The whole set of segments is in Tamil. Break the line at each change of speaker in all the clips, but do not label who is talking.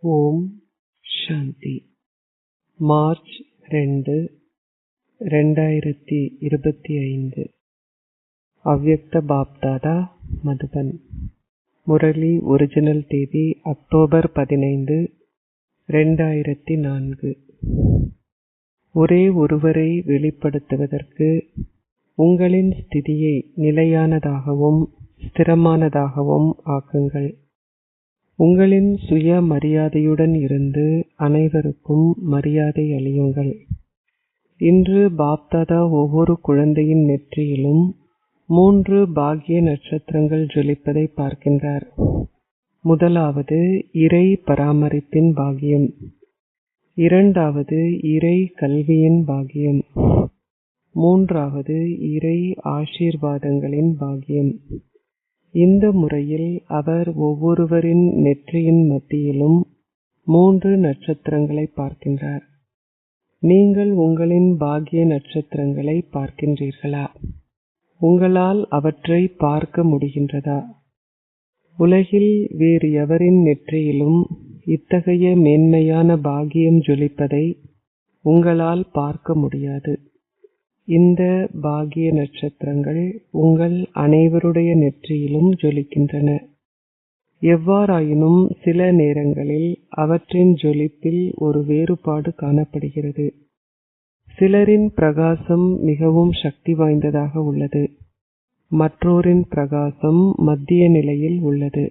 ஓம் சாந்தி. மார்ச் 2, 2025. அவ்யக்த பாப்தாதா, மதுபன். முரளி ஒரிஜினல் தேதி அக்டோபர் 15, 2004. ஒரே ஒருவரை வெளிப்படுத்துவதற்கு உங்களின் ஸ்திதியை நிலையானதாகவும் ஸ்திரமானதாகவும் ஆக்குங்கள். உங்களின் சுய மரியாதையுடன் இருந்து அனைவருக்கும் மரியாதை அளியுங்கள். இன்று பாப்தாதா ஒவ்வொரு குழந்தையின் நெற்றியிலும் 3 பாக்கிய நட்சத்திரங்கள் ஜொலிப்பதை பார்க்கின்றார். முதலாவது இறை பராமரிப்பின் பாக்கியம், இரண்டாவது இறை கல்வியின் பாக்கியம், மூன்றாவது இறை ஆசீர்வாதங்களின் பாக்கியம். இந்த முறையில் அவர் ஒவ்வொருவரின் நெற்றியின் மத்தியிலும் 3 நட்சத்திரங்களை பார்க்கின்றார். நீங்கள் உங்களின் பாக்கிய நட்சத்திரங்களை பார்க்கின்றீர்களா? உங்களால் அவற்றை பார்க்க முடிகின்றதா? உலகில் வேறு எவரின் நெற்றியிலும் இத்தகைய மேன்மையான பாக்கியம் ஜொலிப்பதை உங்களால் பார்க்க முடியாது. இந்த பாக்கிய நட்சத்திரங்கள் உங்கள் அனைவருடைய நெற்றியிலும் ஜொலிக்கின்றன. எவ்வாறாயினும் சில நேரங்களில் அவற்றின் ஜொலிப்பில் ஒரு வேறுபாடு காணப்படுகிறது. சிலரின் பிரகாசம் மிகவும் சக்தி வாய்ந்ததாக உள்ளது, மற்றோரின் பிரகாசம் மத்திய நிலையில் உள்ளது.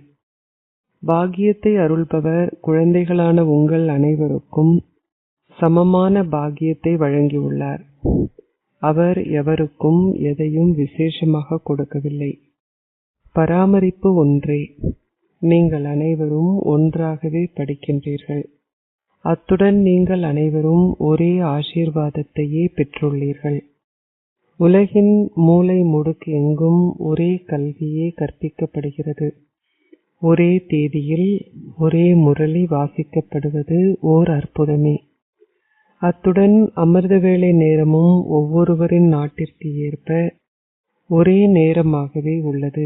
பாக்கியத்தை அருள்பவர் குழந்தைகளான உங்கள் அனைவருக்கும் சமமான பாக்கியத்தை வழங்கியுள்ளார். அவர் எவருக்கும் எதையும் விசேஷமாக கொடுக்கவில்லை. பராமரிப்பு ஒன்றே. நீங்கள் அனைவரும் ஒன்றாகவே படிக்கின்றீர்கள். அத்துடன் நீங்கள் அனைவரும் ஒரே ஆசீர்வாதத்தையே பெற்றுள்ளீர்கள். உலகின் மூலை முடுக்கு எங்கும் ஒரே கல்வியே கற்பிக்கப்படுகிறது. ஒரே தேதியில் ஒரே முரளி வாசிக்கப்படுவது ஓர் அற்புதமே. அத்துடன் அமிர்த வேளை நேரமும் ஒவ்வொருவரின் நாட்டிற்கு ஏற்ப ஒரே நேரமாகவே உள்ளது.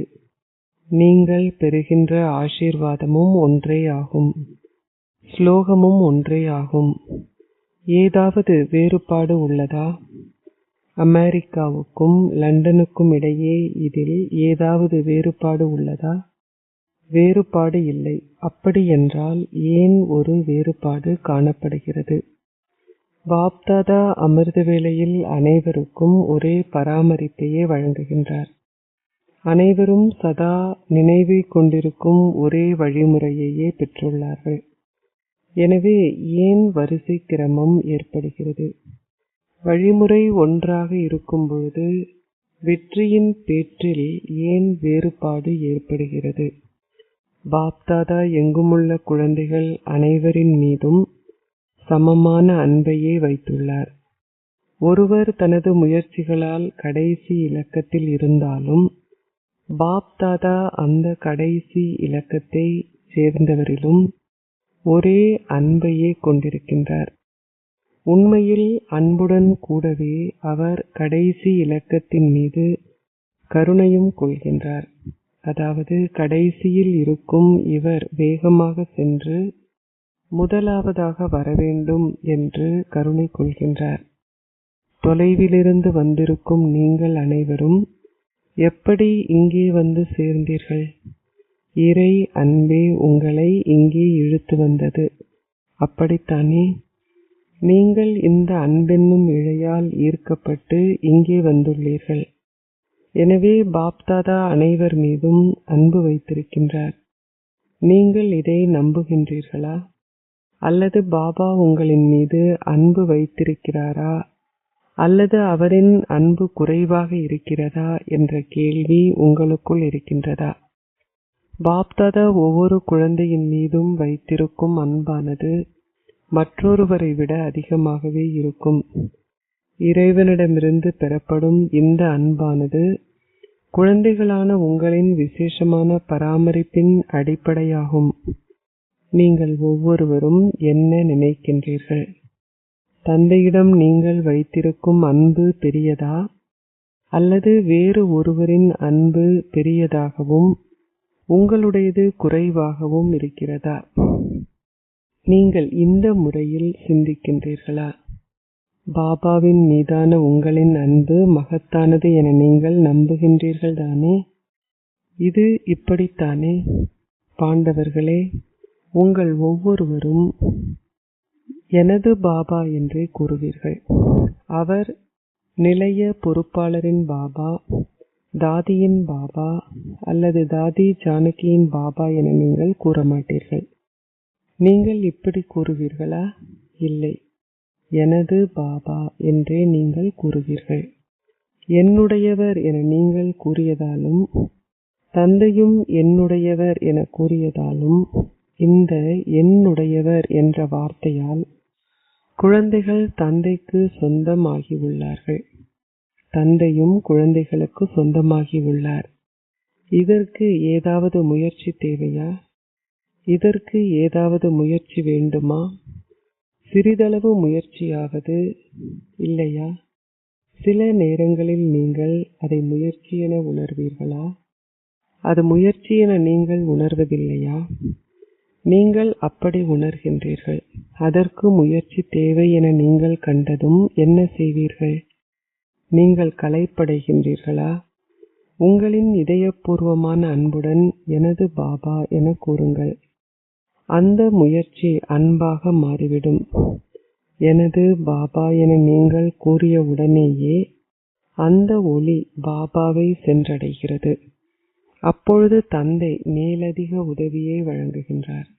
நீங்கள் பெறுகின்ற ஆசீர்வாதமும் ஒன்றே ஆகும், ஸ்லோகமும் ஒன்றே ஆகும். ஏதாவது வேறுபாடு உள்ளதா? அமெரிக்காவுக்கும் லண்டனுக்கும் இடையே இதில் ஏதாவது வேறுபாடு உள்ளதா? வேறுபாடு இல்லை. அப்படி என்றால் ஏன் ஒரு வேறுபாடு காணப்படுகிறது? பாப்தாதா அமிர்த வேளையில் அனைவருக்கும் ஒரே பராமரிப்பையே வழங்குகின்றார். அனைவரும் சதா நினைவை கொண்டிருக்கும் ஒரே வழிமுறையையே பெற்றுள்ளார்கள். எனவே ஏன் வரிசை கிரமம் ஏற்படுகிறது? வழிமுறை ஒன்றாக இருக்கும் பொழுது வெற்றியின் பேற்றில் ஏன் வேறுபாடு ஏற்படுகிறது? பாப்தாதா எங்குமுள்ள குழந்தைகள் அனைவரின் மீதும் சமமான அன்பையே வைத்துள்ளார். ஒருவர் தனது முயற்சிகளால் கடைசி இலக்கத்தில் இருந்தாலும் பாப்தாதா அந்த கடைசி இலக்கத்தை சேர்ந்தவரிலும் ஒரே அன்பையே கொண்டிருக்கின்றார். உண்மையில் அன்புடன் கூடவே அவர் கடைசி இலக்கத்தின் மீது கருணையும் கொள்கின்றார். அதாவது கடைசியில் இருக்கும் இவர் வேகமாக சென்று முதலாவதாக வரவேண்டும் என்று கருணை கொள்கின்றார். தொலைவிலிருந்து வந்திருக்கும் நீங்கள் அனைவரும் எப்படி இங்கே வந்து சேர்ந்தீர்கள்? இறை அன்பே உங்களை இங்கே இழுத்து வந்தது, அப்படித்தானே? நீங்கள் இந்த அன்பென்னும் இழையால் ஈர்க்கப்பட்டு இங்கே வந்துள்ளீர்கள். எனவே பாப்தாதா அனைவர் மீதும் அன்பு வைத்திருக்கின்றார். நீங்கள் இதை நம்புகின்றீர்களா? அல்லது பாபா உங்களின் மீது அன்பு வைத்திருக்கிறாரா அல்லது அவரின் அன்பு குறைவாக இருக்கிறதா என்ற கேள்வி உங்களுக்குள் இருக்கின்றதா? பாப்தாதா ஒவ்வொரு குழந்தையின் மீதும் வைத்திருக்கும் அன்பானது மற்றொருவரை விட அதிகமாகவே இருக்கும். இறைவனிடமிருந்து பெறப்படும் இந்த அன்பானது குழந்தைகளான உங்களின் விசேஷமான பராமரிப்பின் அடிப்படையாகும். நீங்கள் ஒவ்வொருவரும் என்ன நினைக்கின்றீர்கள்? தந்தையிடம் நீங்கள் வைத்திருக்கும் அன்பு பெரியதா அல்லது வேறு ஒருவரின் அன்பு பெரியதாகவும் உங்களுடையது குறைவாகவும் இருக்கிறதா? நீங்கள் இந்த முறையில் சிந்திக்கின்றீர்களா? பாபாவின் மீதான உங்களின் அன்பு மகத்தானது என நீங்கள் நம்புகின்றீர்கள் தானே? இது இப்படித்தானே? பாண்டவர்களே, உங்கள் ஒவ்வொருவரும் எனது பாபா என்றே கூறுவீர்கள். அவர் நிலைய பொறுப்பாளரின் பாபா, தாதியின் பாபா அல்லது தாதி ஜானகியின் பாபா என நீங்கள் கூற மாட்டீர்கள். நீங்கள் இப்படி கூறுவீர்களா? இல்லை, எனது பாபா என்றே நீங்கள் கூறுவீர்கள். என்னுடையவர் என நீங்கள் கூறியதாலும் தந்தையும் என்னுடையவர் என கூறியதாலும் இந்த என்னுடையவர் என்ற வார்த்தையால் குழந்தைகள் தந்தைக்கு சொந்தமாகி உள்ளார்கள். தந்தையும் குழந்தைகளுக்கு சொந்தமாகி உள்ளார். இதற்கு ஏதாவது முயற்சி தேவையா? இதற்கு ஏதாவது முயற்சி வேண்டுமா? சிறிதளவு முயற்சியாவது இல்லையா? சில நேரங்களில் நீங்கள் அதை முயற்சி என உணர்வீர்களா? அது முயற்சி என நீங்கள் உணர்வதில்லையா? நீங்கள் அப்படி உணர்கின்றீர்கள். அதற்கு முயற்சி தேவை என நீங்கள் கண்டதும் என்ன செய்வீர்கள்? நீங்கள் களைப்படைகின்றீர்களா? உங்களின் இதயபூர்வமான அன்புடன் எனது பாபா என கூறுங்கள். அந்த முயற்சி அன்பாக மாறிவிடும். எனது பாபா என நீங்கள் கூறிய உடனேயே அந்த ஒளி பாபாவை சென்றடைகிறது. அப்பொழுது தந்தை மேலதிக உதவியை வழங்குகின்றார்.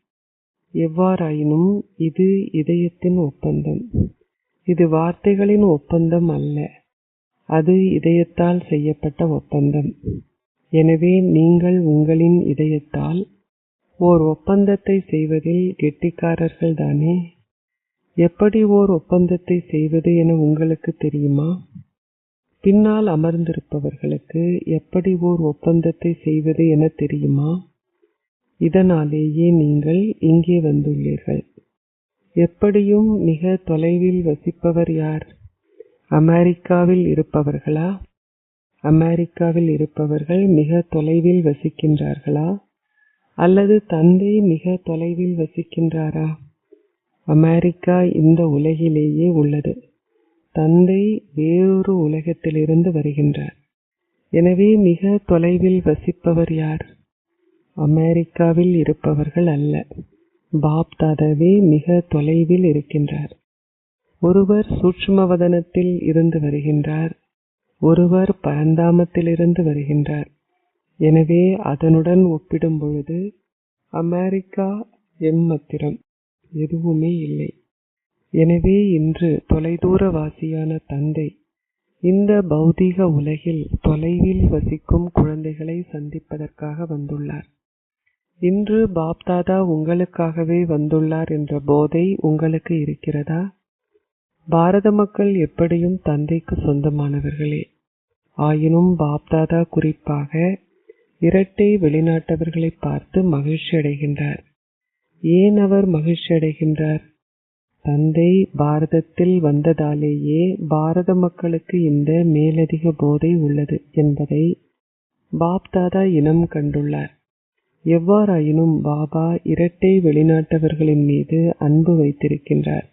எவ்வாறாயினும் இது இதயத்தின் ஒப்பந்தம். இது வார்த்தைகளின் ஒப்பந்தம் அல்ல. அது இதயத்தால் செய்யப்பட்ட ஒப்பந்தம். எனவே நீங்கள் உங்களின் இதயத்தால் ஓர் ஒப்பந்தத்தை செய்வதில் கெட்டிக்காரர்கள் தானே? எப்படி ஓர் ஒப்பந்தத்தை செய்வது என உங்களுக்கு தெரியுமா? பின்னால் அமர்ந்திருப்பவர்களுக்கு எப்படி ஓர் ஒப்பந்தத்தை செய்வது என தெரியுமா? இதனாலேயே நீங்கள் இங்கே வந்துள்ளீர்கள். எப்படியும் மிக தொலைவில் வசிப்பவர் யார்? அமெரிக்காவில் இருப்பவர்களா? அமெரிக்காவில் இருப்பவர்கள் மிக தொலைவில் வசிக்கின்றார்களா? அல்லது தந்தை மிக தொலைவில் வசிக்கின்றாரா? அமெரிக்கா இந்த உலகிலேயே உள்ளது. தந்தை வேறொரு உலகத்திலிருந்து வருகின்றார். எனவே மிக தொலைவில் வசிப்பவர் யார்? அமெரிக்காவில் இருப்பவர்கள் அல்ல. பாப் தாதாவே மிக தொலைவில் இருக்கின்றார். ஒருவர் சூட்சுமவதனத்தில் இருந்து வருகின்றார். ஒருவர் பரந்தாமத்திலிருந்து வருகின்றார். எனவே அதனுடன் ஒப்பிடும் பொழுது அமெரிக்கா எம்மாத்திரம் எதுவுமே இல்லை. எனவே இன்று தொலைதூரவாசியான தந்தை இந்த பௌதீக உலகில் தொலைவில் வசிக்கும் குழந்தைகளை சந்திப்பதற்காக வந்துள்ளார். இன்று பாப்தாதா உங்களுக்காகவே வந்துள்ளார் என்ற போதை உங்களுக்கு இருக்கிறதா? பாரத மக்கள் எப்படியும் தந்தைக்கு சொந்தமானவர்களே. ஆயினும் பாப்தாதா குறிப்பாக இரட்டை வெளிநாட்டவர்களை பார்த்து மகிழ்ச்சி அடைகின்றார். ஏன் அவர் மகிழ்ச்சி அடைகின்றார்? தந்தை பாரதத்தில் வந்ததாலேயே பாரத மக்களுக்கு இந்த மேலதிக போதை உள்ளது என்பதை பாப்தாதா இனம் கண்டுள்ளார். எவ்வாறாயினும் பாபா இரட்டை வெளிநாட்டவர்களின் மீது அன்பு வைத்திருக்கின்றார்.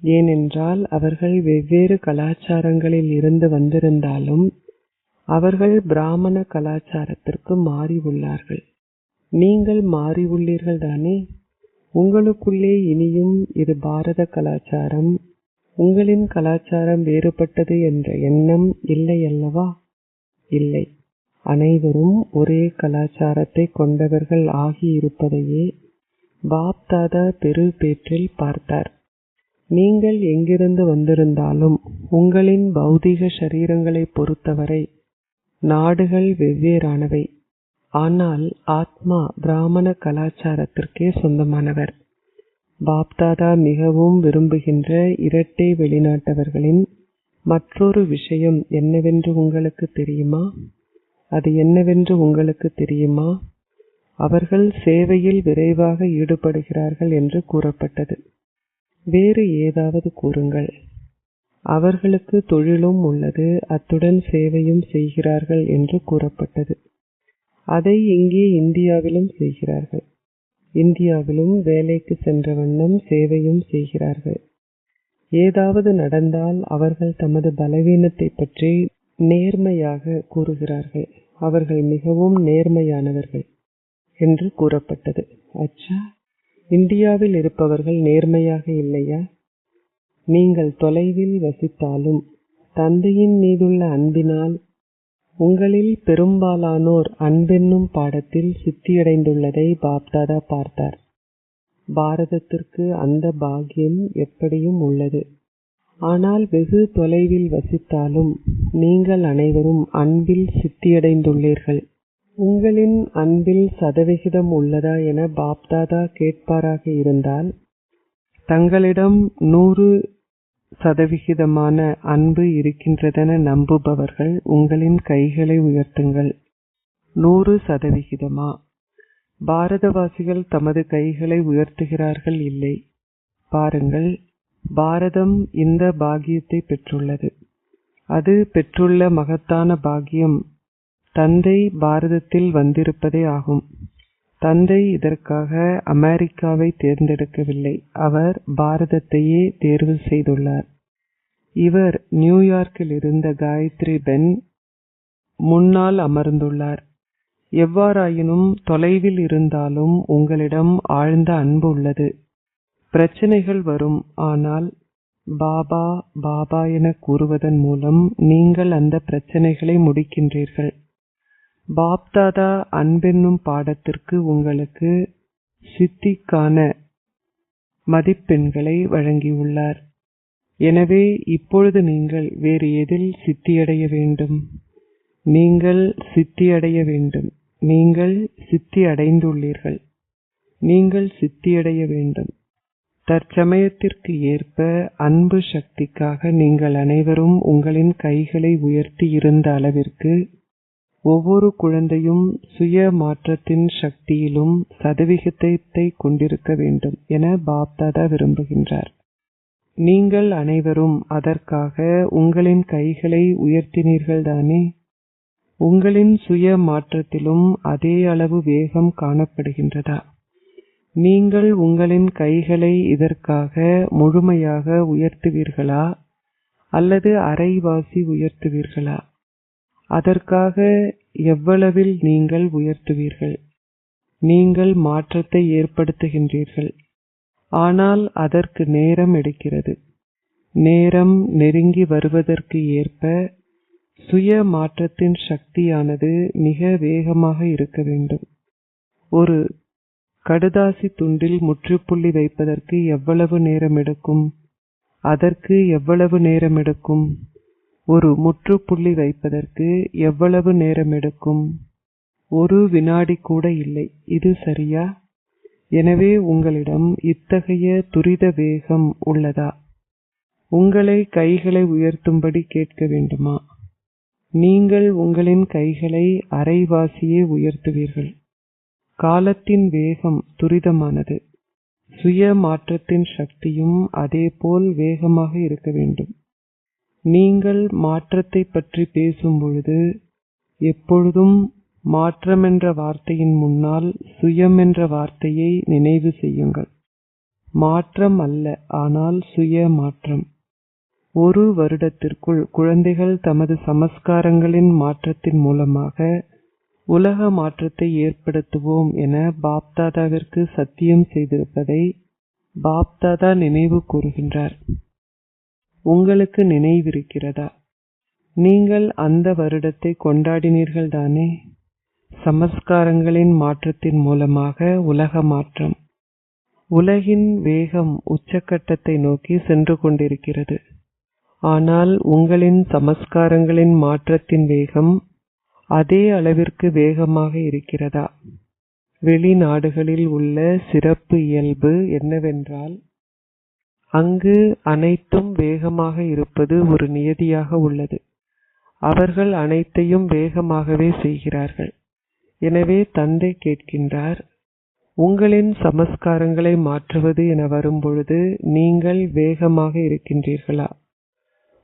ஏனென்றால் அவர்கள் வெவ்வேறு கலாச்சாரங்களில் இருந்து வந்திருந்தாலும் அவர்கள் பிராமண கலாச்சாரத்திற்கு மாறி உள்ளார்கள். நீங்கள் மாறி உள்ளீர்கள் தானே? உங்களுக்குள்ளே இனியும் இது பாரத கலாச்சாரம், உங்களின் கலாச்சாரம் வேறுபட்டது என்ற எண்ணம் இல்லை அல்லவா? இல்லை. அனைவரும் ஒரே கலாச்சாரத்தை கொண்டவர்கள் ஆகியிருப்பதையே பாப் தாதா பெரு பேற்றில் பார்த்தார். நீங்கள் எங்கிருந்து வந்திருந்தாலும் உங்களின் பௌதீக சரீரங்களை பொறுத்தவரை நாடுகள் வெவ்வேறானவை. ஆனால் ஆத்மா பிராமண கலாச்சாரத்திற்கே சொந்தமானவர். பாப்தாதா மிகவும் விரும்புகின்ற இரட்டை வெளிநாட்டவர்களின் மற்றொரு விஷயம் என்னவென்று உங்களுக்கு தெரியுமா? அது என்னவென்று உங்களுக்கு தெரியுமா? அவர்கள் சேவையில் விரைவாக ஈடுபடுகிறார்கள் என்று கூறப்பட்டது. வேறு ஏதாவது கூறுங்கள். அவர்களுக்கு தொழிலும் உள்ளது, அத்துடன் சேவையும் செய்கிறார்கள் என்று கூறப்பட்டது. அதை இங்கே இந்தியாவிலும் செய்கிறார்கள். இந்தியாவிலும் வேலைக்கு சென்ற வண்ணம் சேவையும் செய்கிறார்கள். ஏதாவது நடந்தால் அவர்கள் தமது பலவீனத்தை பற்றி நேர்மையாக கூறுகிறார்கள். அவர்கள் மிகவும் நேர்மையானவர்கள் என்று கூறப்பட்டது. அச்சா, இந்தியாவில் இருப்பவர்கள் நேர்மையாக இல்லையா? நீங்கள் தொலைவில் வசித்தாலும் தந்தையின் மீதுள்ள அன்பினால் உங்களில் பெரும்பாலானோர் அன்பென்னும் பாடத்தில் சித்தியடைந்துள்ளதை பாப்தாதா பார்த்தார். பாரதத்திற்கு அந்த பாக்கியம் எப்படியும் உள்ளது. ஆனால் வெகு தொலைவில் வசித்தாலும் நீங்கள் அனைவரும் அன்பில் சித்தியடைந்துள்ளீர்கள். உங்களின் அன்பில் சதவிகிதம் உள்ளதா என பாப்தாதா கேட்பாராக இருந்தால், தங்களிடம் 100% அன்பு இருக்கின்றதென நம்புபவர்கள் உங்களின் கைகளை உயர்த்துங்கள். 100%? பாரதவாசிகள் தமது கைகளை உயர்த்துகிறார்கள் இல்லை. பாருங்கள், பாரதம் இந்த பாக்கியத்தை பெற்றுள்ளது. அது பெற்றுள்ள மகத்தான பாக்கியம் தந்தை பாரதத்தில் வந்திருப்பதே ஆகும். தந்தை இதற்காக அமெரிக்காவை தேர்ந்தெடுக்கவில்லை. அவர் பாரதத்தையே தேர்வு செய்துள்ளார். இவர் நியூயார்க்கில் இருந்த காயத்ரி பென் முன்னால் அமர்ந்துள்ளார். எவ்வாறாயினும் தொலைவில் இருந்தாலும் உங்களிடம் ஆழ்ந்த அன்பு உள்ளது. பிரச்சனைகள் வரும், ஆனால் பாபா பாபா என கூறுவதன் மூலம் நீங்கள் அந்த பிரச்சனைகளை முடிக்கின்றீர்கள். பாப்தாதா அன்பென்னும் பாடத்திற்கு உங்களுக்கு சித்திக்கான மதிப்பெண்களை வழங்கியுள்ளார். எனவே இப்பொழுது நீங்கள் வேறு எதில் சித்தியடைய வேண்டும்? நீங்கள் சித்தியடைய வேண்டும். நீங்கள் சித்தி அடைந்துள்ளீர்கள். நீங்கள் சித்தியடைய வேண்டும். தற்சமயத்திற்கு ஏற்ப அன்பு சக்திக்காக நீங்கள் அனைவரும் உங்களின் கைகளை உயர்த்தி இருந்த அளவிற்கு ஒவ்வொரு குழந்தையும் சுய மாற்றத்தின் சக்தியிலும் சதவிகிதத்தை கொண்டிருக்க வேண்டும் என பாப்தாதா விரும்புகின்றார். நீங்கள் அனைவரும் அதற்காக உங்களின் கைகளை உயர்த்தினீர்கள்தானே? உங்களின் சுய மாற்றத்திலும் அதே அளவு வேகம் காணப்படுகின்றதா? நீங்கள் உங்களின் கைகளை இதற்காக முழுமையாக உயர்த்துவீர்களா அல்லது அரைவாசி உயர்த்துவீர்களா? அதற்காக எவ்வளவில் நீங்கள் உயர்த்துவீர்கள்? நீங்கள் மாற்றத்தை ஏற்படுத்துகின்றீர்கள். ஆனால் அதற்கு நேரம் எடுக்கிறது. நேரம் நெருங்கி வருவதற்கு ஏற்ப சுய மாற்றத்தின் சக்தியானது மிக வேகமாக இருக்க வேண்டும். ஒரு கடுதாசி துண்டில் முற்றுப்புள்ளி வைப்பதற்கு எவ்வளவு நேரம் எடுக்கும்? அதற்கு எவ்வளவு நேரம் எடுக்கும்? ஒரு முற்றுப்புள்ளி வைப்பதற்கு எவ்வளவு நேரம் எடுக்கும்? ஒரு வினாடி கூட இல்லை. இது சரியா? எனவே உங்களிடம் இத்தகைய துரித வேகம் உள்ளதா? உங்களை கைகளை உயர்த்தும்படி கேட்க வேண்டுமா? நீங்கள் உங்களின் கைகளை அரைவாசியே உயர்த்துவீர்கள். காலத்தின் வேகம் துரிதமானது. சுய மாற்றத்தின் சக்தியும் அதேபோல் வேகமாக இருக்க வேண்டும். நீங்கள் மாற்றத்தை பற்றி பேசும் பொழுது எப்பொழுதும் மாற்றம் என்ற வார்த்தையின் முன்னால் சுயம் என்ற வார்த்தையை நினைவு செய்யுங்கள். மாற்றம் அல்ல, ஆனால் சுய மாற்றம். ஒரு வருடத்திற்குள் குழந்தைகள் தமது சமஸ்காரங்களின் மாற்றத்தின் மூலமாக உலக மாற்றத்தை ஏற்படுத்துவோம் என பாப்தாதாவிற்கு சத்தியம் செய்திருப்பதை பாப்தாதா நினைவு கூறுகின்றார். உங்களுக்கு நினைவிருக்கிறதா? நீங்கள் அந்த வருடத்தை கொண்டாடினீர்கள் தானே? சமஸ்காரங்களின் மாற்றத்தின் மூலமாக உலக மாற்றம். உலகின் வேகம் உச்சக்கட்டத்தை நோக்கி சென்று கொண்டிருக்கிறது. ஆனால் உங்களின் சமஸ்காரங்களின் மாற்றத்தின் வேகம் அதே அளவிற்கு வேகமாக இருக்கிறதா? வெளிநாடுகளில் உள்ள சிறப்பு இயல்பு என்னவென்றால், அங்கு அனைத்தும் வேகமாக இருப்பது ஒரு நியதியாக உள்ளது. அவர்கள் அனைத்தையும் வேகமாகவே செய்கிறார்கள். எனவே தந்தை கேட்கின்றார், உங்களின் சமஸ்காரங்களை மாற்றுவது என வரும்பொழுது நீங்கள் வேகமாக இருக்கின்றீர்களா?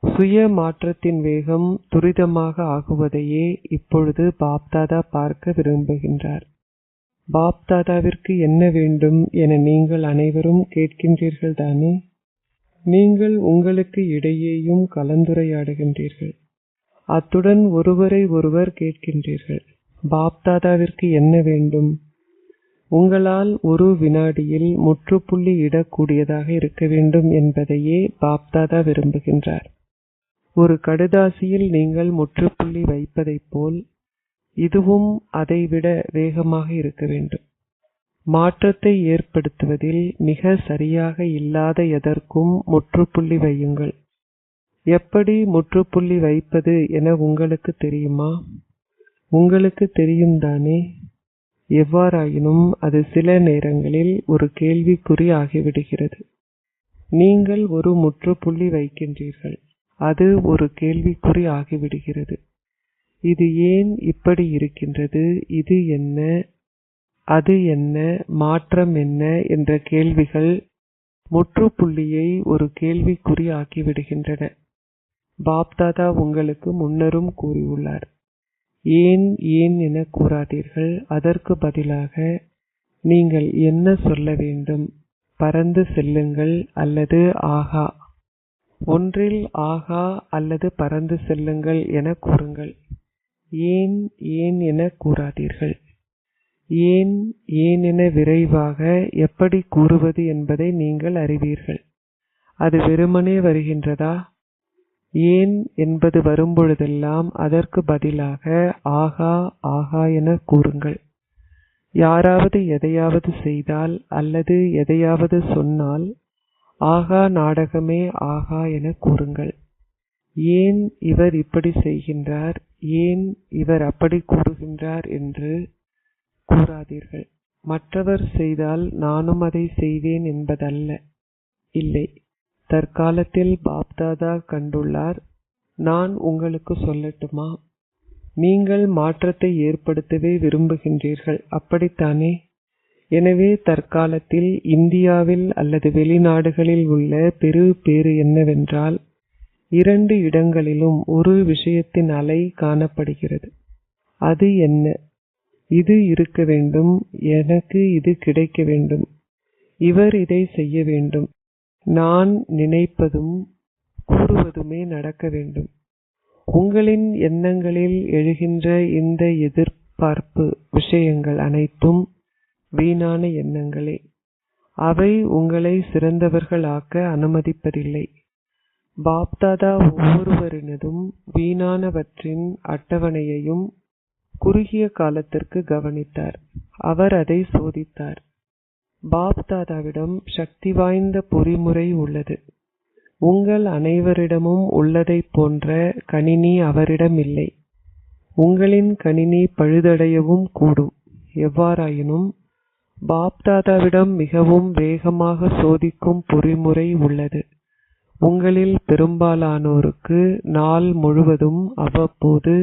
சுய மாற்றத்தின் வேகம் துரிதமாக ஆகுவதையே இப்பொழுது பாப்தாதா பார்க்க விரும்புகின்றார். பாப்தாதாவிற்கு என்ன வேண்டும் என நீங்கள் அனைவரும் கேட்கின்றீர்கள் தானே? நீங்கள் உங்களுக்கு இடையேயும் கலந்துரையாடுகின்றீர்கள். அத்துடன் ஒருவரை ஒருவர் கேட்கின்றீர்கள், பாப்தாதாவிற்கு என்ன வேண்டும்? உங்களால் ஒரு வினாடியில் முற்றுப்புள்ளி இடக்கூடியதாக இருக்க வேண்டும் என்பதையே பாப்தாதா விரும்புகின்றார். ஒரு கடுதாசியில் நீங்கள் முற்றுப்புள்ளி வைப்பதைப் போல் இதுவும் அதைவிட வேகமாக இருக்க வேண்டும். மாற்றத்தை ஏற்படுத்துவதில் மிக சரியாக இல்லாத எதற்கும் முற்றுப்புள்ளி வையுங்கள். எப்படி முற்றுப்புள்ளி வைப்பது என உங்களுக்கு தெரியுமா? உங்களுக்கு தெரியும் தானே? எவ்வாறாயினும் அது சில நேரங்களில் ஒரு கேள்விக்குறி ஆகிவிடுகிறது. நீங்கள் ஒரு முற்றுப்புள்ளி வைக்கின்றீர்கள், அது ஒரு கேள்விக்குறி ஆகிவிடுகிறது. இது ஏன் இப்படி இருக்கின்றது? இது என்ன? அது என்ன? மாற்றம் என்ன? என்ற கேள்விகள் முற்றுப்புள்ளியை ஒரு கேள்விக்குறி ஆக்கிவிடுகின்றன. பாப்தாதா உங்களுக்கு முன்னரும் கூறியுள்ளார், ஏன் ஏன் என கூறாதீர்கள். அதற்கு பதிலாக நீங்கள் என்ன சொல்ல வேண்டும்? பறந்து செல்லுங்கள் அல்லது ஆகா. ஒன்றில் ஆகா அல்லது பறந்து செல்லுங்கள் என கூறுங்கள். ஏன் ஏன் என கூறாதீர்கள். ஏன் ஏன் என விரைவாக எப்படி கூறுவது என்பதை நீங்கள் அறிவீர்கள். அது வெறுமனே வருகின்றதா? ஏன் என்பது வரும்பொழுதெல்லாம் அதற்கு பதிலாக ஆகா ஆகா என கூறுங்கள். யாராவது எதையாவது செய்தால் அல்லது எதையாவது சொன்னால் ஆகா நாடகமே ஆகா என கூறுங்கள். ஏன் இவர் இப்படி செய்கின்றார், ஏன் இவர் அப்படி கூறுகின்றார் என்று கூறாதீர்கள். மற்றவர் செய்தால் நானும் அதை செய்வேன் என்பதல்ல. இல்லை, தற்காலத்தில் பாப்தாதா கண்டுள்ளார். நான் உங்களுக்கு சொல்லட்டுமா? நீங்கள் மாற்றத்தை ஏற்படுத்தவே விரும்புகின்றீர்கள், அப்படித்தானே? எனவே தற்காலத்தில் இந்தியாவில் அல்லது வெளிநாடுகளில் உள்ள பேறு என்னவென்றால், 2 இடங்களிலும் ஒரு விஷயத்தின் அலை காணப்படுகிறது. அது என்ன? இது இருக்க வேண்டும், எனக்கு இது கிடைக்க வேண்டும், இவர் இதை செய்ய வேண்டும், நான் நினைப்பதும் கூறுவதுமே நடக்க வேண்டும். உங்களின் எண்ணங்களில் எழுகின்ற இந்த எதிர்பார்ப்பு விஷயங்கள் அனைத்தும் வீணான எண்ணங்களே. அவை உங்களை சிறந்தவர்களாக்க அனுமதிப்பதில்லை. பாப்தாதா ஒவ்வொருவரினதும் வீணானவற்றின் அட்டவணையையும் குறுகிய காலத்திற்கு கவனித்தார். அவர் அதை சோதித்தார். பாப்தாதாவிடம் சக்தி வாய்ந்த பொறிமுறை உள்ளது. உங்கள் அனைவரிடமும் உள்ளதைப் போன்ற கணினி அவரிடம் இல்லை. உங்களின் கணினி பழுதடையவும் கூடும். எவ்வாறாயினும் பாப்தாதாவிடம் மிகவும் வேகமாக சோதிக்கும் பொறிமுறை உள்ளது. உங்களில் பெரும்பாலானோருக்கு நாள் முழுவதும் அவ்வப்போது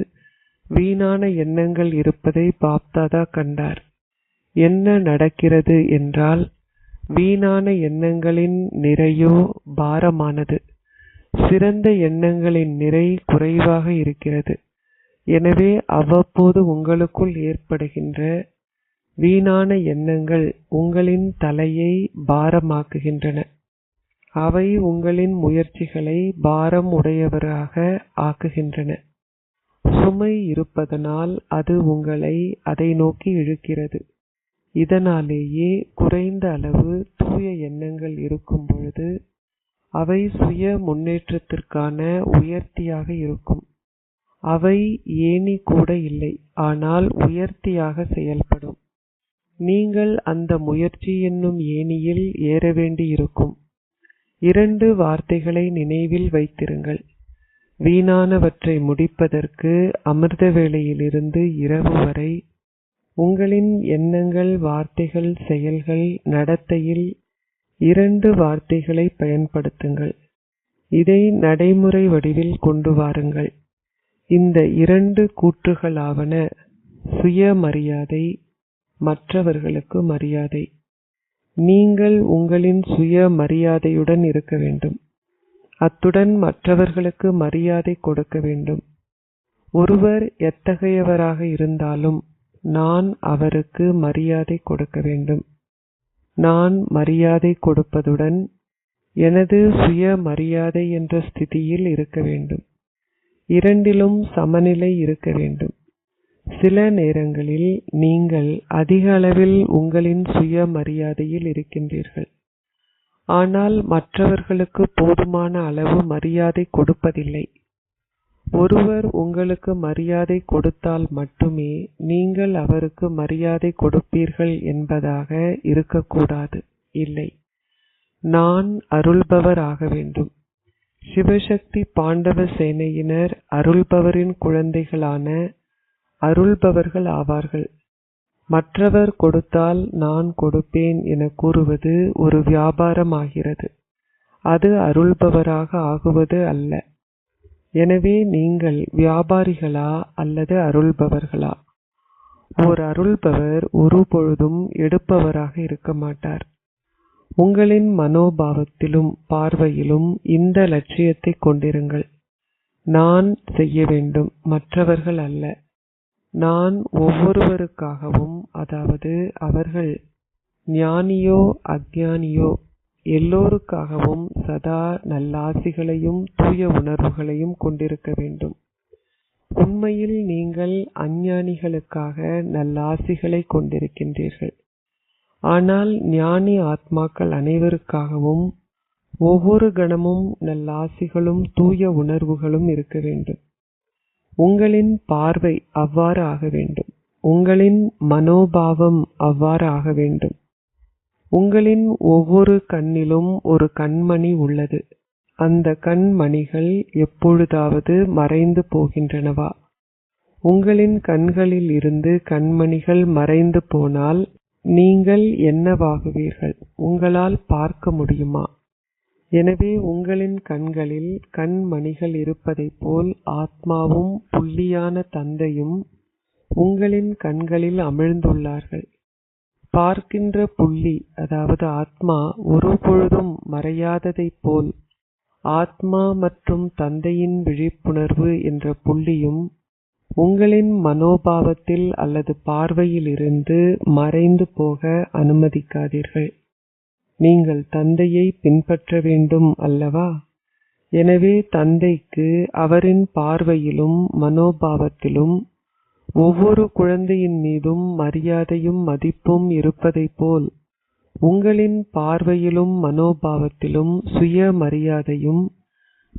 வீணான எண்ணங்கள் இருப்பதை பாப்தாதா கண்டார். என்ன நடக்கிறது என்றால், வீணான எண்ணங்களின் நிறையோ பாரமானது, சிறந்த எண்ணங்களின் நிறை குறைவாக இருக்கிறது. எனவே அவ்வப்போது உங்களுக்குள் ஏற்படுகின்ற வீணான எண்ணங்கள் உங்களின் தலையை பாரமாக்குகின்றன. அவை உங்களின் முயற்சிகளை பாரம் உடையவராக ஆக்குகின்றன. சுமை இருப்பதனால் அது உங்களை அதை நோக்கி இழுக்கிறது. இதனாலேயே குறைந்த அளவு தூய எண்ணங்கள் இருக்கும் பொழுது அவை சுய முன்னேற்றத்திற்கான உயர்த்தியாக இருக்கும். அவை ஏணி கூட இல்லை, ஆனால் உயர்த்தியாக செயல்படும். நீங்கள் அந்த முயற்சி என்னும் ஏணியில் ஏற வேண்டி இருக்கும். 2 வார்த்தைகளை நினைவில் வைத்திருங்கள். வீணானவற்றை முடிப்பதற்கு அமிர்த வேளையிலிருந்து இரவு வரை உங்களின் எண்ணங்கள், வார்த்தைகள், செயல்கள், நடத்தையில் 2 வார்த்தைகளை பயன்படுத்துங்கள். இதை நடைமுறை வடிவில் கொண்டு வாருங்கள். இந்த 2 கூற்றுகளாவன சுயமரியாதை, மற்றவர்களுக்கு மரியாதை. நீங்கள் உங்களின் சுய மரியாதையுடன் இருக்க வேண்டும். அத்துடன் மற்றவர்களுக்கு மரியாதை கொடுக்க வேண்டும். ஒருவர் எத்தகையவராக இருந்தாலும் நான் அவருக்கு மரியாதை கொடுக்க வேண்டும். நான் மரியாதை கொடுப்பதுடன் எனது சுய மரியாதை என்ற ஸ்திதியில் இருக்க வேண்டும். இரண்டிலும் சமநிலை இருக்க வேண்டும். சில நேரங்களில் நீங்கள் அதிக அளவில் உங்களின் சுய மரியாதையில் இருக்கின்றீர்கள். ஆனால் மற்றவர்களுக்கு போதுமான அளவு மரியாதை கொடுப்பதில்லை. ஒருவர் உங்களுக்கு மரியாதை கொடுத்தால் மட்டுமே நீங்கள் அவருக்கு மரியாதை கொடுப்பீர்கள் என்பதாக இருக்கக்கூடாது. இல்லை, நான் அருள்பவர் ஆக வேண்டும். சிவசக்தி பாண்டவ சேனையினர் அருள்பவரின் குழந்தைகளான அருள்பவர்கள் ஆவார்கள். மற்றவர் கொடுத்தால் நான் கொடுப்பேன் என கூறுவது ஒரு வியாபாரம் ஆகிறது. அது அருள்பவராக ஆகுவது அல்ல. எனவே நீங்கள் வியாபாரிகளா அல்லது அருள்பவர்களா? ஓர் அருள்பவர் ஒருபொழுதும் எடுப்பவராக இருக்க மாட்டார். உங்களின் மனோபாவத்திலும் பார்வையிலும் இந்த லட்சியத்தை கொண்டிருங்கள். நான் செய்ய வேண்டும், மற்றவர்கள் அல்ல. நான் ஒவ்வொருவருக்காகவும், அதாவது அவர்கள் ஞானியோ அஞ்ஞானியோ எல்லோருக்காகவும் சதா நல்லாசிகளையும் தூய உணர்வுகளையும் கொண்டிருக்க வேண்டும். உண்மையில் நீங்கள் அஞ்ஞானிகளுக்காக நல்லாசிகளை கொண்டிருக்கின்றீர்கள். ஆனால் ஞானி ஆத்மாக்கள் அனைவருக்காகவும் ஒவ்வொரு கணமும் நல்லாசிகளும் தூய உணர்வுகளும் இருக்க வேண்டும். உங்களின் பார்வை அவ்வாறு ஆக வேண்டும். உங்களின் மனோபாவம் அவ்வாறு ஆக வேண்டும். உங்களின் ஒவ்வொரு கண்ணிலும் ஒரு கண்மணி உள்ளது. அந்த கண்மணிகள் எப்பொழுதாவது மறைந்து போகின்றனவா? உங்களின் கண்களில் இருந்து கண்மணிகள் மறைந்து போனால் நீங்கள் என்னவாகுவீர்கள்? உங்களால் பார்க்க முடியுமா? எனவே உங்களின் கண்களில் கண்மணிகள் இருப்பதைப் போல் ஆத்மாவும் புள்ளியான தந்தையும் உங்களின் கண்களில் அமிழ்ந்துள்ளார்கள். பார்க்கின்ற புள்ளி, அதாவது ஆத்மா, ஒருபொழுதும் மறையாததைப் போல் ஆத்மா மற்றும் தந்தையின் விழிப்புணர்வு என்ற புள்ளியும் உங்களின் மனோபாவத்தில் அல்லது பார்வையில் இருந்து மறைந்து போக அனுமதிக்காதீர்கள். நீங்கள் தந்தையை பின்பற்ற வேண்டும் அல்லவா? எனவே தந்தைக்கு அவரின் பார்வையிலும் மனோபாவத்திலும் ஒவ்வொரு குழந்தையின் மீதும் மரியாதையும் மதிப்பும் இருப்பதைப் போல் உங்களின் பார்வையிலும் மனோபாவத்திலும் சுய மரியாதையும்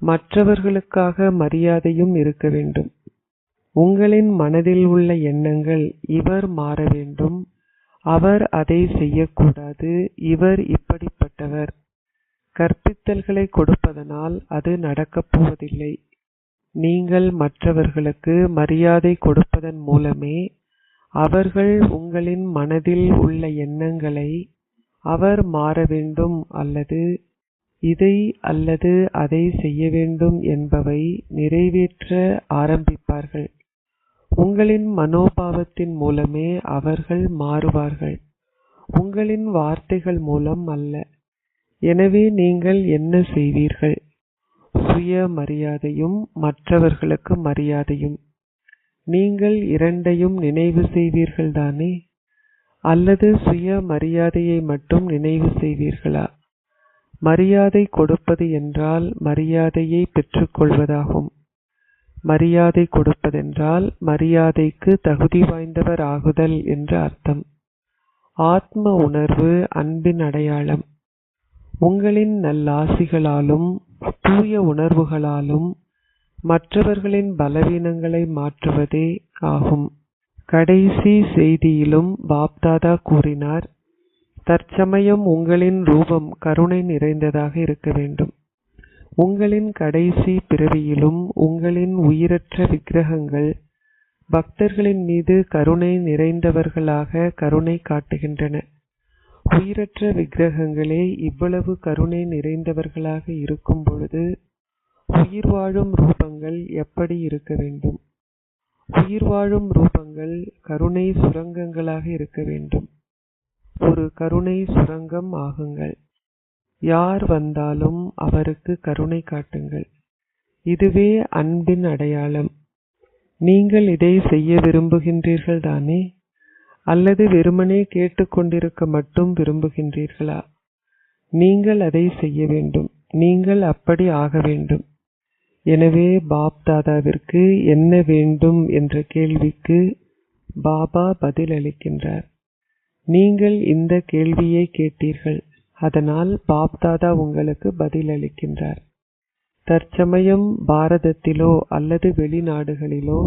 மற்றவர்களுக்காக மரியாதையும் இருக்க வேண்டும். உங்களின் மனதில் உள்ள எண்ணங்கள், இவர் மாற வேண்டும், அவர் அதை செய்யக்கூடாது, இவர் இப்படிப்பட்டவர், கற்பித்தல்களை கொடுப்பதனால் அது நடக்கப் போவதில்லை. நீங்கள் மற்றவர்களுக்கு மரியாதை கொடுப்பதன் மூலமே அவர்கள் உங்களின் மனதில் உள்ள எண்ணங்களை அவர் மாற வேண்டும் அல்லது இதை அல்லது அதை செய்ய வேண்டும் என்பவை நிறைவேற்ற ஆரம்பிப்பார்கள். உங்களின் மனோபாவத்தின் மூலமே அவர்கள் மாறுவார்கள், உங்களின் வார்த்தைகள் மூலம் அல்ல. எனவே நீங்கள் என்ன செய்வீர்கள்? சுய மரியாதையும் மற்றவர்களுக்கு மரியாதையும். நீங்கள் இரண்டையும் நினைவு செய்வீர்கள் தானே? அல்லது சுய மரியாதையை மட்டும் நினைவு செய்வீர்களா? மரியாதை கொடுப்பது என்றால் மரியாதையை பெற்றுக்கொள்வதாகும். மரியாதை கொடுப்பதென்றால் மரியாதைக்கு தகுதி வாய்ந்தவர் ஆகுதல் என்று அர்த்தம். ஆத்ம உணர்வு அன்பின் அடையாளம். உங்களின் நல்லாசிகளாலும் தூய உணர்வுகளாலும் மற்றவர்களின் பலவீனங்களை மாற்றுவதே ஆகும். கடைசி செய்தியிலும் பாப்தாதா கூறினார், தற்சமயம் உங்களின் ரூபம் கருணை நிறைந்ததாக இருக்க வேண்டும். உங்களின் கடைசி பிறவியிலும் உங்களின் உயிரற்ற விக்கிரகங்கள் பக்தர்களின் மீது கருணை நிறைந்தவர்களாக கருணை காட்டுகின்றன. உயிரற்ற விக்கிரகங்களே இவ்வளவு கருணை நிறைந்தவர்களாக இருக்கும் பொழுது உயிர் வாழும் ரூபங்கள் எப்படி இருக்க வேண்டும்? உயிர் வாழும் ரூபங்கள் கருணை சுரங்கங்களாக இருக்க வேண்டும். ஒரு கருணை சுரங்கம் ஆகுங்கள். யார் வந்தாலும் அவருக்கு கருணை காட்டுங்கள். இதுவே அன்பின் அடையாளம். நீங்கள் இதை செய்ய விரும்புகின்றீர்கள் தானே? அல்லது வெறுமனே கேட்டுக்கொண்டிருக்க மட்டும் விரும்புகின்றீர்களா? நீங்கள் அதை செய்ய வேண்டும். நீங்கள் அப்படி ஆக வேண்டும். எனவே பாப் தாதாவிற்கு என்ன வேண்டும் என்ற கேள்விக்கு பாபா பதில் அளிக்கின்றார். நீங்கள் இந்த கேள்வியை கேட்டீர்கள், அதனால் பாப் தாதா உங்களுக்கு பதில் அளிக்கின்றார். தற்சமயம் பாரதத்திலோ அல்லது வெளிநாடுகளிலோ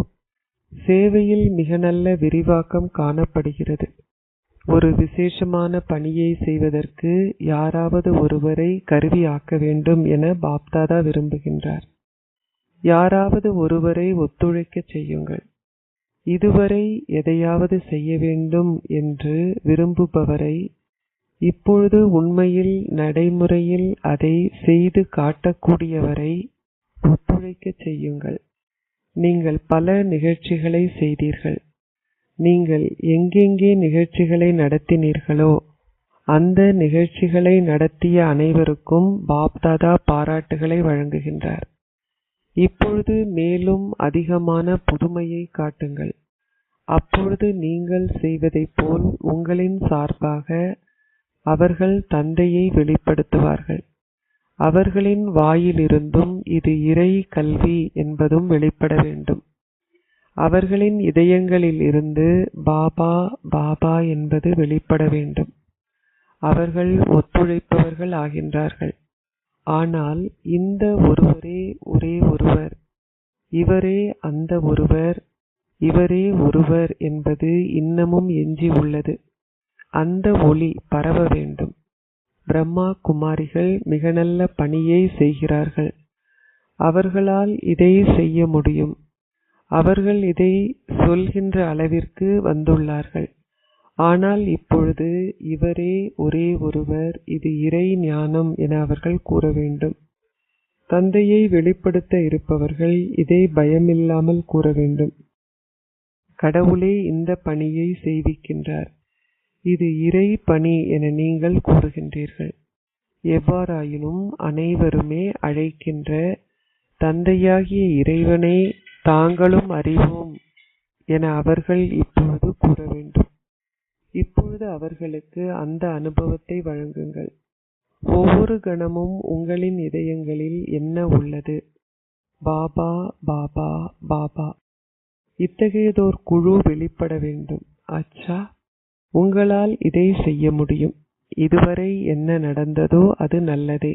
சேவையில் மிக நல்ல விரிவாக்கம் காணப்படுகிறது. ஒரு விசேஷமான பணியை செய்வதற்கு யாராவது ஒருவரை கருவியாக்க வேண்டும் என பாப்தாதா விரும்புகின்றார். யாராவது ஒருவரை ஒத்துழைக்க செய்யுங்கள். இதுவரை எதையாவது செய்ய வேண்டும் என்று விரும்புபவரை இப்பொழுது உண்மையில் நடைமுறையில் அதை செய்து காட்டக்கூடியவரை ஒத்துழைக்க செய்யுங்கள். நீங்கள் பல நிகழ்ச்சிகளை செய்தீர்கள். நீங்கள் எங்கெங்கே நிகழ்ச்சிகளை நடத்தினீர்களோ அந்த நிகழ்ச்சிகளை நடத்திய அனைவருக்கும் பாப்தாதா பாராட்டுகளை வழங்குகின்றார். இப்பொழுது மேலும் அதிகமான புதுமையை காட்டுங்கள். அப்பொழுது நீங்கள் செய்வதைப் போல் உங்களின் சார்பாக அவர்கள் தந்தையை வெளிப்படுத்துவார்கள். அவர்களின் வாயிலிருந்தும் இது இறை கல்வி என்பதும் வெளிப்பட வேண்டும். அவர்களின் இதயங்களில் இருந்து பாபா பாபா என்பது வெளிப்பட வேண்டும். அவர்கள் ஒத்துழைப்பவர்கள் ஆகின்றார்கள். ஆனால் இந்த ஒருவரே ஒரே ஒருவர், இவரே அந்த ஒருவர், இவரே ஒருவர் என்பது இன்னமும் எஞ்சி உள்ளது. அந்த ஒளி பரவ வேண்டும். பிரம்மா குமாரிகள் மிக நல்ல பணியை செய்கிறார்கள். அவர்களால் இதை செய்ய முடியும். அவர்கள் இதை சொல்கின்ற அளவிற்கு வந்துள்ளார்கள். ஆனால் இப்பொழுது இவரே ஒரே ஒருவர், இது இறை ஞானம் என அவர்கள் கூற வேண்டும். தந்தையை வெளிப்படுத்த இருப்பவர்கள் இதை பயமில்லாமல் கூற வேண்டும். கடவுளே இந்த பணியை செய்விக்கின்றார். இது இறை பணி என நீங்கள் கூறுகின்றீர்கள். எவ்வாறாயினும் அனைவருமே அழைக்கின்ற தந்தையாகிய இறைவனை தாங்களும் அறிவோம் என அவர்கள் இப்பொழுது கூற வேண்டும். இப்பொழுது அவர்களுக்கு அந்த அனுபவத்தை வழங்குங்கள். ஒவ்வொரு கணமும் உங்களின் இதயங்களில் என்ன உள்ளது? பாபா பாபா பாபா. இத்தகையதோர் குழு வெளிப்பட வேண்டும். அச்சா, உங்களால் இதை செய்ய முடியும். இதுவரை என்ன நடந்ததோ அது நல்லதே.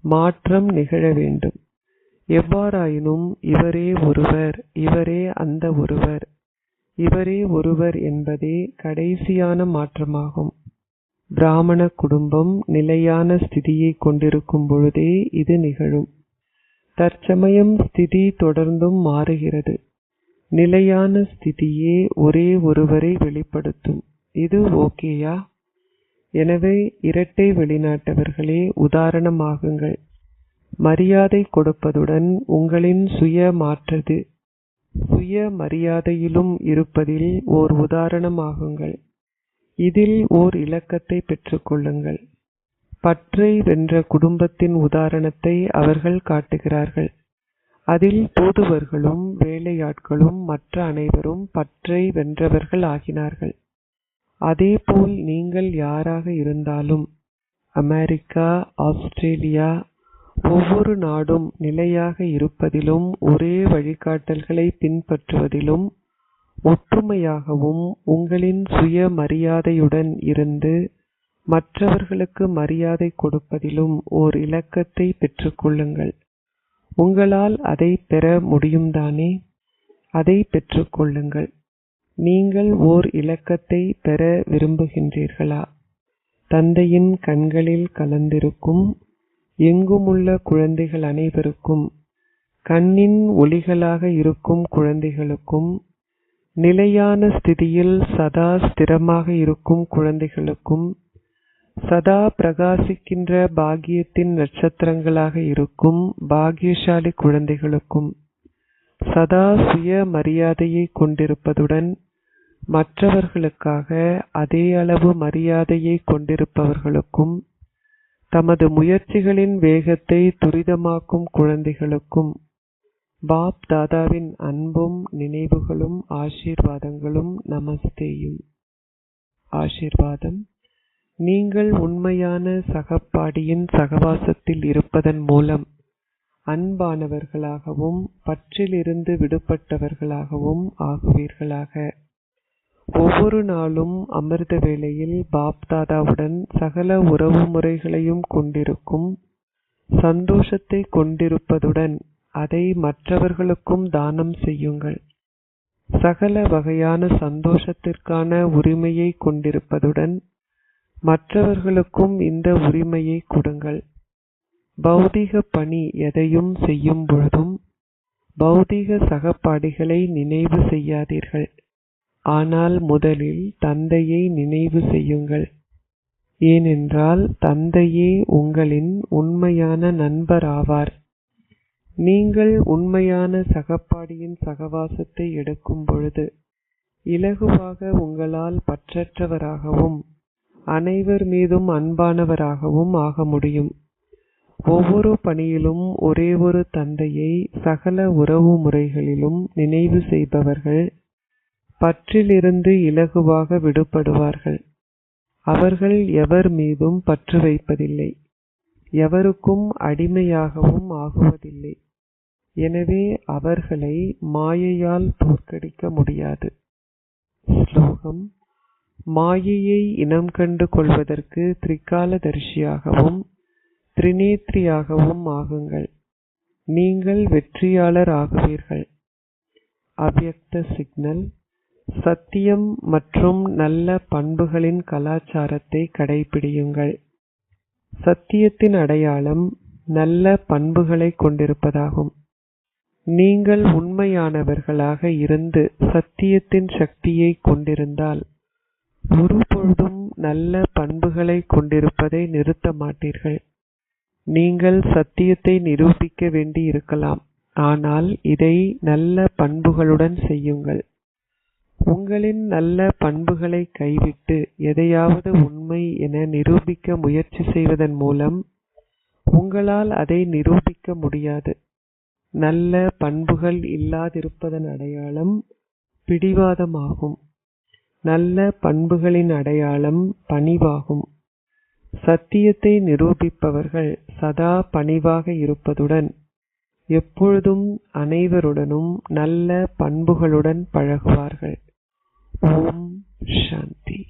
மாற்றம் நிகழ வேண்டும். எவ்வாறாயினும் இவரே ஒருவர், இவரே அந்த ஒருவர், இவரே ஒருவர் என்பதே கடைசியான மாற்றமாகும். பிராமண குடும்பம் நிலையான ஸ்திதியை கொண்டிருக்கும் பொழுதே இது நிகழும். தற்சமயம் ஸ்திதி தொடர்ந்தும் மாறுகிறது. நிலையான ஸ்திதியே ஒரே ஒருவரை வெளிப்படுத்தும். இது ஓகேயா? எனவே இரட்டை வெளிநாட்டவர்களே உதாரணமாகுங்கள். மரியாதை கொடுப்பதுடன் உங்களின் சுய மரியாதையிலும் இருப்பதில் ஓர் உதாரணமாகுங்கள். இதில் ஓர் இலக்கத்தை பெற்றுக்கொள்ளுங்கள். பற்றை வென்ற குடும்பத்தின் உதாரணத்தை அவர்கள் காட்டுகிறார்கள். அதில் தூதுவர்களும் வேலையாட்களும் மற்ற அனைவரும் பற்றை வென்றவர்கள் ஆகினார்கள். அதேபோல் நீங்கள் யாராக இருந்தாலும், அமெரிக்கா, ஆஸ்திரேலியா, ஒவ்வொரு நாடும் நிலையாக இருப்பதிலும் ஒரே வழிகாட்டல்களை பின்பற்றுவதிலும் ஒற்றுமையாகவும் உங்களின் சுய மரியாதையுடன் இருந்து மற்றவர்களுக்கு மரியாதை கொடுப்பதிலும் ஓர் இலக்கத்தை பெற்றுக்கொள்ளுங்கள். உங்களால் அதை பெற முடியும்தானே? அதை பெற்றுக்கொள்ளுங்கள். நீங்கள் ஓர் இலக்கத்தை பெற விரும்புகின்றீர்களா? தந்தையின் கண்களில் கலந்திருக்கும் எங்குமுள்ள குழந்தைகள் அனைவருக்கும், கண்ணின் ஒளிகளாக இருக்கும் குழந்தைகளுக்கும், நிலையான ஸ்திதியில் சதா ஸ்திரமாக இருக்கும் குழந்தைகளுக்கும், சதா பிரகாசிக்கின்ற பாக்கியத்தின் நட்சத்திரங்களாக இருக்கும் பாக்கியசாலி குழந்தைகளுக்கும், சதா சுய மரியாதையை கொண்டிருப்பதுடன் மற்றவர்களுக்காக அதே அளவு மரியாதையை கொண்டிருப்பவர்களுக்கும், தமது முயற்சிகளின் வேகத்தை துரிதமாக்கும் குழந்தைகளுக்கும் பாப் தாதாவின் அன்பும் நினைவுகளும் ஆசீர்வாதங்களும் நமஸ்தேயும். ஆசீர்வாதம். நீங்கள் உண்மையான சகப்பாடியின் சகவாசத்தில் இருப்பதன் மூலம் அன்பானவர்களாகவும் பற்றிலிருந்து விடுபட்டவர்களாகவும் ஆகுவீர்களாக. ஒவ்வொரு நாளும் அமிர்த வேளையில் பாப்தாதாவுடன் சகல உறவு முறைகளையும் கொண்டிருக்கும் சந்தோஷத்தை கொண்டிருப்பதுடன் அதை மற்றவர்களுக்கும் தானம் செய்யுங்கள். சகல வகையான சந்தோஷத்திற்கான உரிமையை கொண்டிருப்பதுடன் மற்றவர்களுக்கும் இந்த உரிமையை கொடுங்கள். பௌதிக பணி எதையும் செய்யும் பொழுதும் பௌதிக சகப்பாடிகளை நினைவு செய்யாதீர்கள். ஆனால் முதலில் தந்தையை நினைவு செய்யுங்கள். ஏனென்றால் தந்தையே உங்களின் உண்மையான நண்பர் ஆவார். நீங்கள் உண்மையான சகப்பாடியின் சகவாசத்தை எடுக்கும் பொழுது இலகுவாக உங்களால் பற்றற்றவராகவும் அனைவர் மீதும் அன்பானவராகவும் ஆக முடியும். ஒவ்வொரு பணியிலும் ஒரே ஒரு தந்தையை சகல உறவு முறைகளிலும் நினைவு செய்பவர்கள் பற்றிலிருந்து இலகுவாக விடுபடுவார்கள். அவர்கள் எவர் மீதும் பற்று வைப்பதில்லை, எவருக்கும் அடிமையாகவும் ஆகுவதில்லை. எனவே அவர்களை மாயையால் தோற்கடிக்க முடியாது. ஸ்லோகம்: மாயையை இனம் கண்டு கொள்வதற்கு திரிகாலதரிசியாகவும் திரிநேத்ரியாகவும் ஆகுங்கள். நீங்கள் வெற்றியாளர் ஆகுவீர்கள். அவ்யக்த சிக்னல்: சத்தியம் மற்றும் நல்ல பண்புகளின் கலாச்சாரத்தை கடைபிடியுங்கள். சத்தியத்தின் அடையாளம் நல்ல பண்புகளை கொண்டிருப்பதாகும். நீங்கள் உண்மையானவர்களாக இருந்து சத்தியத்தின் சக்தியை கொண்டிருந்தால் ஒருபொழுதும் நல்ல பண்புகளை கொண்டிருப்பதை நிறுத்த மாட்டீர்கள். நீங்கள் சத்தியத்தை நிரூபிக்க வேண்டி இருக்கலாம், ஆனால் இதை நல்ல பண்புகளுடன் செய்யுங்கள். உங்களின் நல்ல பண்புகளை கைவிட்டு எதையாவது உண்மை என நிரூபிக்க முயற்சி செய்வதன் மூலம் உங்களால் அதை நிரூபிக்க முடியாது. நல்ல பண்புகள் இல்லாதிருப்பதன் அடையாளம் பிடிவாதமாகும். நல்ல பண்புகளின் அடையாளம் பணிவாகும். சத்தியத்தை நிரூபிப்பவர்கள் சதா பணிவாக இருப்பதுடன் எப்பொழுதும் அனைவருடனும் நல்ல பண்புகளுடன் பழகுவார்கள். ஓம் சாந்தி.